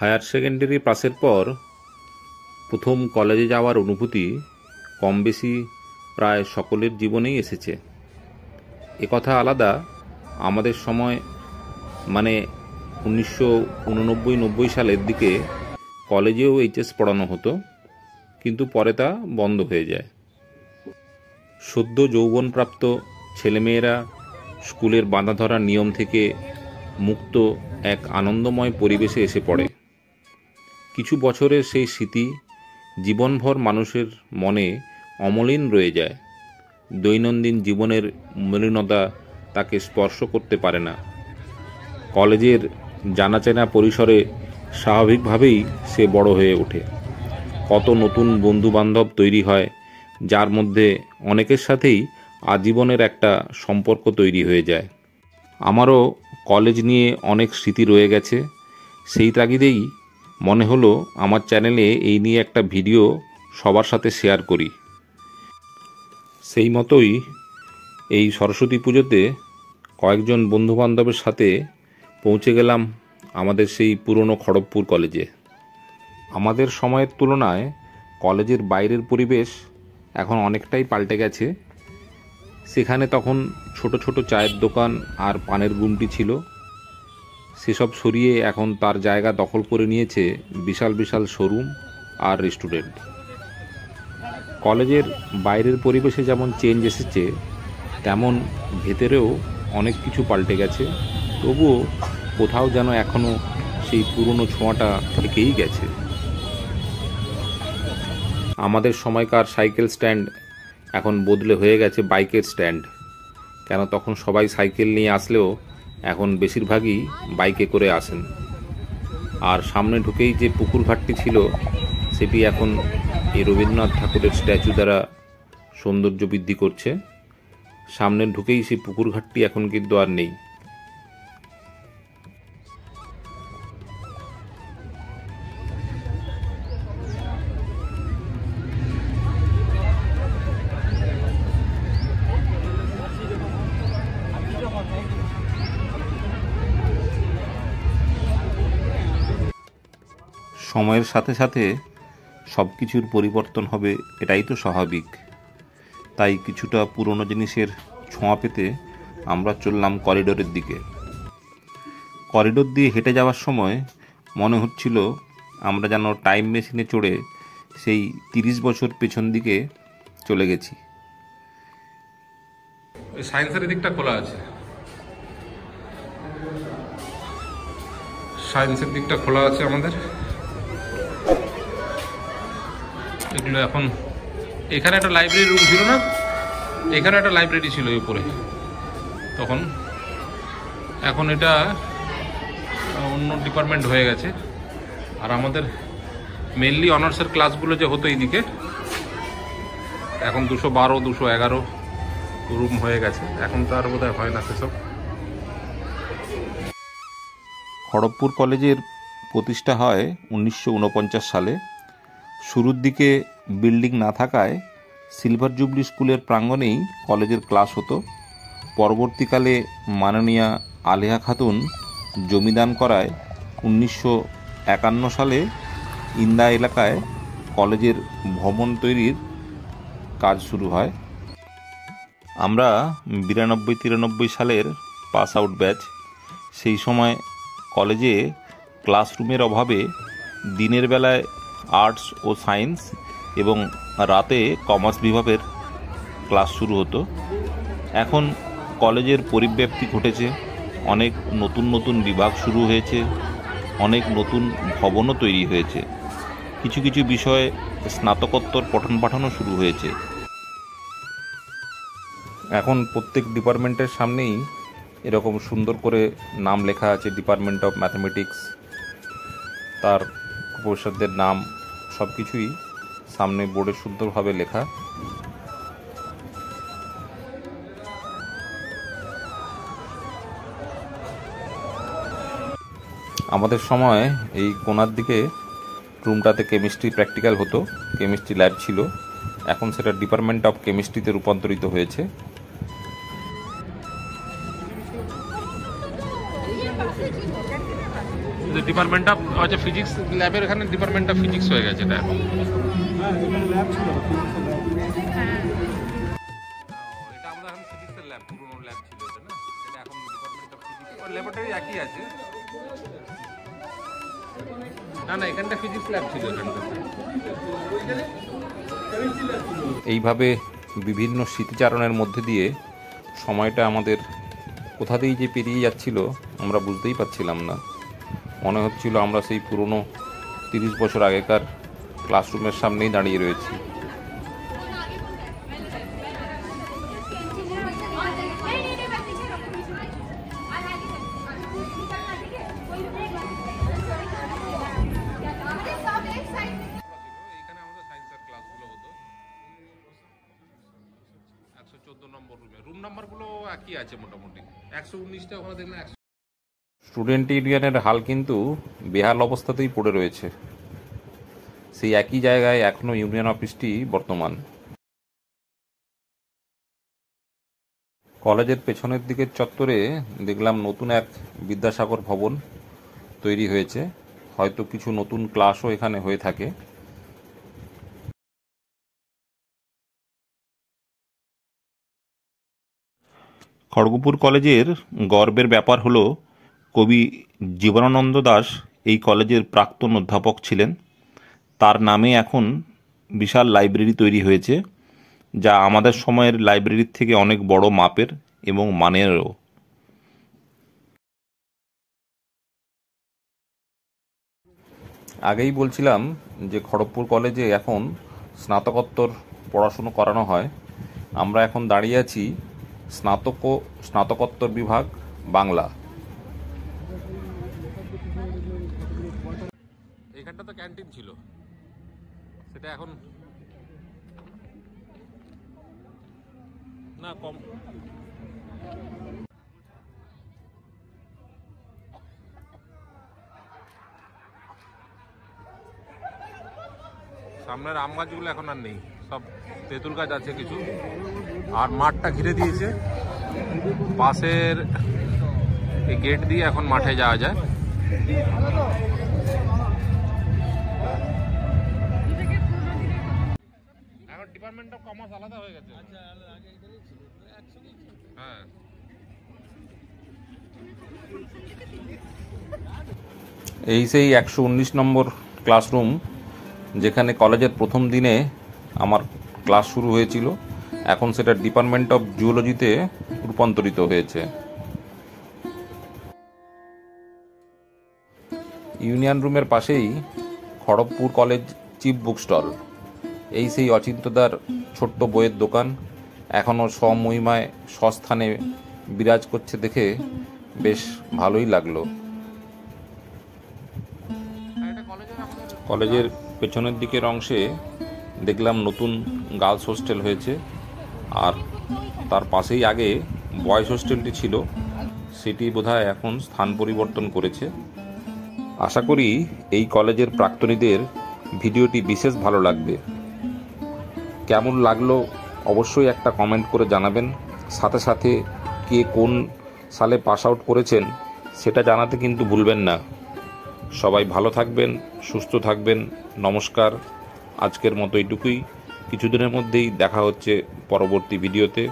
Higher secondary পাসের পর প্রথম কলেজে যাওয়ার অনুভূতি কম বেশি প্রায় সকলের জীবনেই এসেছে। একথা আলাদা, আমাদের সময় মানে 1989-90 সালের দিকে কলেজেও এইচএস পড়ানো হতো, কিন্তু পরে তা বন্ধ হয়ে যায়। সদ্য যৌবনপ্রাপ্ত ছেলেমেয়েরা স্কুলের বাঁধাধরা নিয়ম থেকে মুক্ত এক আনন্দময় পরিবেশে এসে পড়ে। কিছু বছরের সেই স্মৃতি জীবনভর মানুষের মনে অমলিন রয়ে যায়। দৈনন্দিন জীবনের মলিনতা তাকে স্পর্শ করতে পারে না। কলেজের জানাচেনা পরিসরে স্বাভাবিকভাবেই সে বড় হয়ে ওঠে। কত নতুন বন্ধুবান্ধব তৈরি হয়, যার মধ্যে অনেকের সাথেই আজীবনের একটা সম্পর্ক তৈরি হয়ে যায়। আমারও কলেজ নিয়ে অনেক স্মৃতি রয়ে গেছে। সেই তাগিদেই মনে হলো আমার চ্যানেলে এই নিয়ে একটা ভিডিও সবার সাথে শেয়ার করি। সেই মতোই এই সরস্বতী পুজোতে কয়েকজন বন্ধুবান্ধবের সাথে পৌঁছে গেলাম আমাদের সেই পুরনো খড়গপুর কলেজে। আমাদের সময়ের তুলনায় কলেজের বাইরের পরিবেশ এখন অনেকটাই পাল্টে গেছে। সেখানে তখন ছোট ছোট চায়ের দোকান আর পানের গুমটি ছিল, সেসব সরিয়ে এখন তার জায়গা দখল করে নিয়েছে বিশাল বিশাল শোরুম আর রেস্টুরেন্ট। কলেজের বাইরের পরিবেশে যেমন চেঞ্জ এসেছে, তেমন ভেতরেও অনেক কিছু পাল্টে গেছে। তবুও কোথাও যেন এখনও সেই পুরনো ছোঁয়াটা থেকেই গেছে। আমাদের সময়কার সাইকেল স্ট্যান্ড এখন বদলে হয়ে গেছে বাইকের স্ট্যান্ড। কেন তখন সবাই সাইকেল নিয়ে আসলেও এখন বেশিরভাগই বাইকে করে আসেন। আর সামনে ঢুকেই যে পুকুর ঘাটটি ছিল, সেটি এখন এই রবীন্দ্রনাথ ঠাকুরের স্ট্যাচু দ্বারা সৌন্দর্য বৃদ্ধি করছে। সামনে ঢুকেই সেই পুকুর ঘাটটি এখন কিন্তু আর নেই। সময়ের সাথে সাথে সব কিছুর পরিবর্তন হবে, এটাই তো স্বাভাবিক। তাই কিছুটা পুরনো জিনিসের ছোঁয়া পেতে আমরা চললাম করিডোরের দিকে। করিডোর দিয়ে হেঁটে যাওয়ার সময় মনে হচ্ছিল আমরা যেন টাইম মেশিনে চড়ে সেই 30 বছর পেছন দিকে চলে গেছি। ওই সায়েন্সের দিকটা খোলা আছে, সায়েন্সের দিকটা খোলা আছে আমাদের। এগুলো এখন এখানে একটা লাইব্রেরি রুম ছিল না, এখানে একটা লাইব্রেরি ছিল উপরে তখন। এখন এটা অন্য ডিপার্টমেন্ট হয়ে গেছে। আর আমাদের মেনলি অনার্সের ক্লাসগুলো যে হতো এইদিকে, এখন 212, 211 রুম হয়ে গেছে। এখন তো আর বোধহয় হয় না সেসব। খড়গপুর কলেজের প্রতিষ্ঠা হয় 1949 সালে। শুরুর দিকে বিল্ডিং না থাকায় সিলভার জুবলি স্কুলের প্রাঙ্গণেই কলেজের ক্লাস হতো। পরবর্তীকালে মাননীয়া আলেহা খাতুন জমিদান করায় 1951 সালে ইন্দা এলাকায় কলেজের ভবন তৈরির কাজ শুরু হয়। আমরা 92-93 সালের পাস আউট ব্যাচ। সেই সময় কলেজে ক্লাসরুমের অভাবে দিনের বেলায় আর্টস ও সায়েন্স এবং রাতে কমার্স বিভাগের ক্লাস শুরু হতো। এখন কলেজের পরিব্যাপ্তি ঘটেছে, অনেক নতুন নতুন বিভাগ শুরু হয়েছে, অনেক নতুন ভবনও তৈরি হয়েছে। কিছু কিছু বিষয়ে স্নাতকোত্তর পঠন পাঠনও শুরু হয়েছে। এখন প্রত্যেক ডিপার্টমেন্টের সামনেই এরকম সুন্দর করে নাম লেখা আছে, ডিপার্টমেন্ট অফ ম্যাথামেটিক্স, তার প্রফেসরদের নাম সব কিছুই সামনে বোর্ডে সুন্দরভাবে লেখা। আমাদের সময় এই কোণার দিকে রুমটাতে কেমিস্ট্রি প্র্যাকটিক্যাল হতো, কেমিস্ট্রি ল্যাব ছিল। এখন সেটা ডিপার্টমেন্ট অফ কেমিস্ট্রিতে রূপান্তরিত হয়েছে। ডিপার্টমেন্ট অফ আচ্ছা ফিজিক্স ল্যাবের এখানে ডিপার্টমেন্ট অফ ফিজিক্স হয়ে গেছে এটা এখন। এটা আমাদের এখন ফিজিক্সের ল্যাব, পুরোনো ল্যাব ছিল এটা না, এটা এখন ডিপার্টমেন্ট অফ ফিজিক্স। ল্যাবরেটরি একই আছে, না না এখানটা ফিজিক্স ল্যাব ছিল এখানটা। এইভাবে বিভিন্ন স্মৃতিচারণের মধ্যে দিয়ে সময়টা আমাদের কোথা দিয়েই যে পেরিয়ে যাচ্ছিল আমরা বুঝতেই পারছিলাম না। মনে হচ্ছিল আমরা সেই পুরনো 30 বছর আগেকার ক্লাসরুমের সামনেই দাঁড়িয়ে রয়েছি। স্টুডেন্ট ইউনিয়নের হাল কিন্তু বেহাল অবস্থাতেই পড়ে রয়েছে। সেই একই জায়গায় এখনো ইউনিয়ন অফিসটি বর্তমান। কলেজের পেছনের দিকের চত্বরে দেখলাম নতুন এক বিদ্যাসাগর ভবন তৈরি হয়েছে, হয়তো কিছু নতুন ক্লাসও এখানে হয়ে থাকে। খড়গপুর কলেজের গর্বের ব্যাপার হলো কবি জীবনানন্দ দাশ এই কলেজের প্রাক্তন অধ্যাপক ছিলেন। তার নামে এখন বিশাল লাইব্রেরি তৈরি হয়েছে, যা আমাদের সময়ের লাইব্রেরির থেকে অনেক বড় মাপের এবং মানেরও। আগেই বলছিলাম যে খড়গপুর কলেজে এখন স্নাতকোত্তর পড়াশুনো করানো হয়। আমরা এখন দাঁড়িয়ে আছি স্নাতকোত্তর বিভাগ বাংলা। এখানটা তো ক্যান্টিন ছিল, সেটা এখন না কম। সামনের আম গাছগুলো এখন আর নেই, সব তেঁতুল গাছ আছে কিছু, আর মাঠটা ঘিরে দিয়েছে। পাশের এই গেট দিয়ে এখন মাঠে যাওয়া যায়। এখন ডিপার্টমেন্ট অফ কমার্স আলাদা হয়ে গেছে। হ্যাঁ, এই সেই 119 নম্বর ক্লাসরুম, যেখানে কলেজের প্রথম দিনে আমার ক্লাস শুরু হয়েছিল। এখন সেটা ডিপার্টমেন্ট অফ জুওলজিতে রূপান্তরিত হয়েছে। ইউনিয়ন রুমের পাশেই Kharagpur college cheap book stall. এই সেই অচিন্ত্যদার ছোট্ট বইয়ের দোকান এখনও স্বমহিমায় স্বস্থানে বিরাজ করছে দেখে বেশ ভালোই লাগলো। কলেজের পেছনের দিকের অংশে দেখলাম নতুন গার্লস হোস্টেল হয়েছে, আর তার পাশেই আগে বয়েজ হোস্টেলটি ছিল, সেটি বোধহয় এখন স্থান পরিবর্তন করেছে। আশা করি এই কলেজের প্রাক্তনীদের ভিডিওটি বিশেষ ভালো লাগবে। কেমন লাগলো অবশ্যই একটা কমেন্ট করে জানাবেন। সাথে সাথে কে কোন সালে পাস আউট করেছেন সেটা জানাতে কিন্তু ভুলবেন না। সবাই ভালো থাকবেন, সুস্থ থাকবেন। নমস্কার। আজকের মতো এইটুকুই। কিছুদিনের মধ্যেই দেখা হচ্ছে পরবর্তী ভিডিওতে।